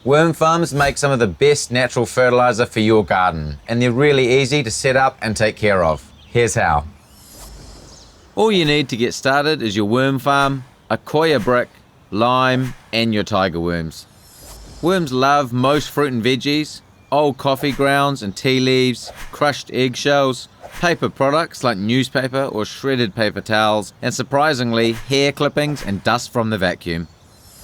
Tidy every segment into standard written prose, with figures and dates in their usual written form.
Worm farms make some of the best natural fertiliser for your garden, and they're really easy to set up and take care of. Here's how. All you need to get started is your worm farm, a coir brick, lime, and your tiger worms. Worms love most fruit and veggies, old coffee grounds and tea leaves, crushed eggshells, paper products like newspaper or shredded paper towels, and surprisingly, hair clippings and dust from the vacuum.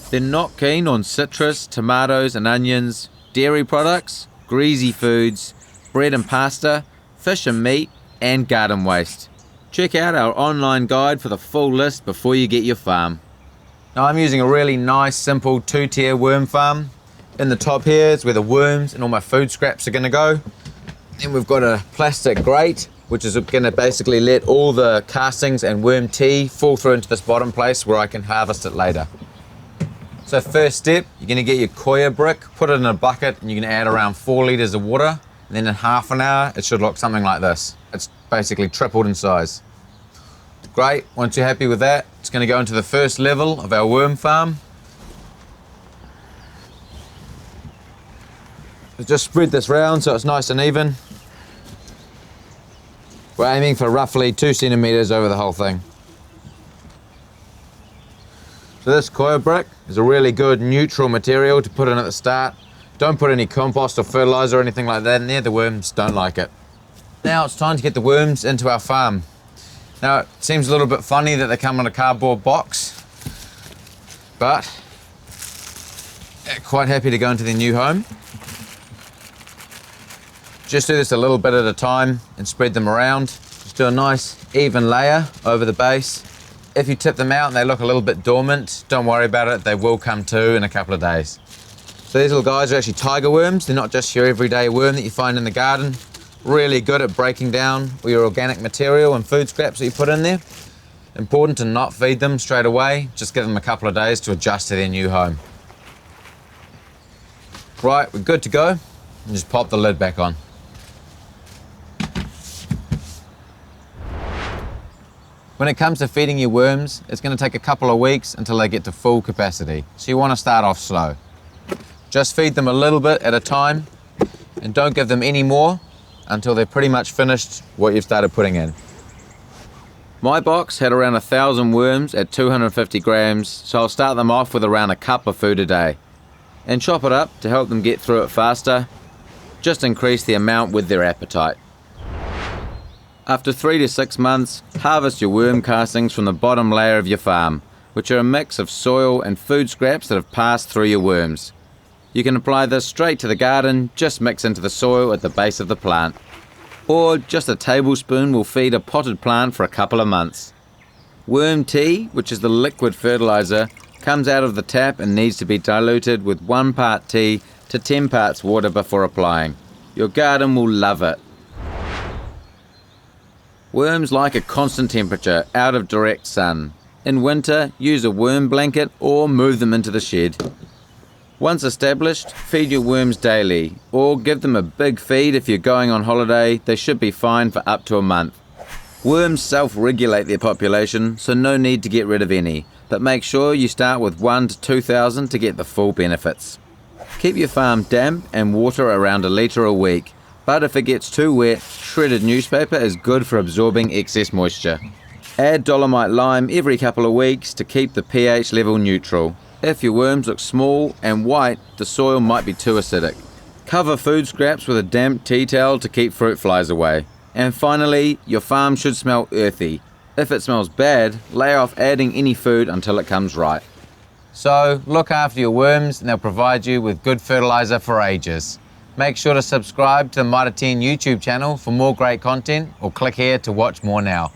They're not keen on citrus, tomatoes and onions, dairy products, greasy foods, bread and pasta, fish and meat, and garden waste. Check out our online guide for the full list before you get your farm. Now I'm using a really nice, simple 2-tier worm farm. In the top here is where the worms and all my food scraps are going to go. Then we've got a plastic grate, which is going to basically let all the castings and worm tea fall through into this bottom place where I can harvest it later. So first step, you're going to get your coir brick, put it in a bucket, and you're going to add around 4 litres of water. And then in half an hour, it should look something like this. It's basically tripled in size. Great, once you're happy with that, it's going to go into the first level of our worm farm. So just spread this round so it's nice and even. We're aiming for roughly 2 centimetres over the whole thing. So this coir brick is a really good neutral material to put in at the start. Don't put any compost or fertiliser or anything like that in there, the worms don't like it. Now it's time to get the worms into our farm. Now it seems a little bit funny that they come in a cardboard box, but quite happy to go into their new home. Just do this a little bit at a time and spread them around. Just do a nice even layer over the base. If you tip them out and they look a little bit dormant, don't worry about it, they will come to in a couple of days. So these little guys are actually tiger worms. They're not just your everyday worm that you find in the garden. Really good at breaking down all your organic material and food scraps that you put in there. Important to not feed them straight away, just give them a couple of days to adjust to their new home. Right, we're good to go. And just pop the lid back on. When it comes to feeding your worms, it's going to take a couple of weeks until they get to full capacity. So you want to start off slow. Just feed them a little bit at a time and don't give them any more until they're pretty much finished what you've started putting in. My box had around 1,000 worms at 250 grams, so I'll start them off with around a cup of food a day. And chop it up to help them get through it faster. Just increase the amount with their appetite. After 3 to 6 months, harvest your worm castings from the bottom layer of your farm, which are a mix of soil and food scraps that have passed through your worms. You can apply this straight to the garden, just mix into the soil at the base of the plant. Or just a tablespoon will feed a potted plant for a couple of months. Worm tea, which is the liquid fertiliser, comes out of the tap and needs to be diluted with 1 part tea to 10 parts water before applying. Your garden will love it. Worms like a constant temperature out of direct sun. In winter, use a worm blanket or move them into the shed. Once established, feed your worms daily, or give them a big feed if you're going on holiday. They should be fine for up to a month. Worms self-regulate their population, so no need to get rid of any, but make sure you start with 1 to 2,000 to get the full benefits. Keep your farm damp and water around 1 litre a week. But if it gets too wet, shredded newspaper is good for absorbing excess moisture. Add dolomite lime every couple of weeks to keep the pH level neutral. If your worms look small and white, the soil might be too acidic. Cover food scraps with a damp tea towel to keep fruit flies away. And finally, your farm should smell earthy. If it smells bad, lay off adding any food until it comes right. So look after your worms and they'll provide you with good fertiliser for ages. Make sure to subscribe to the Mitre YouTube channel for more great content, or click here to watch more now.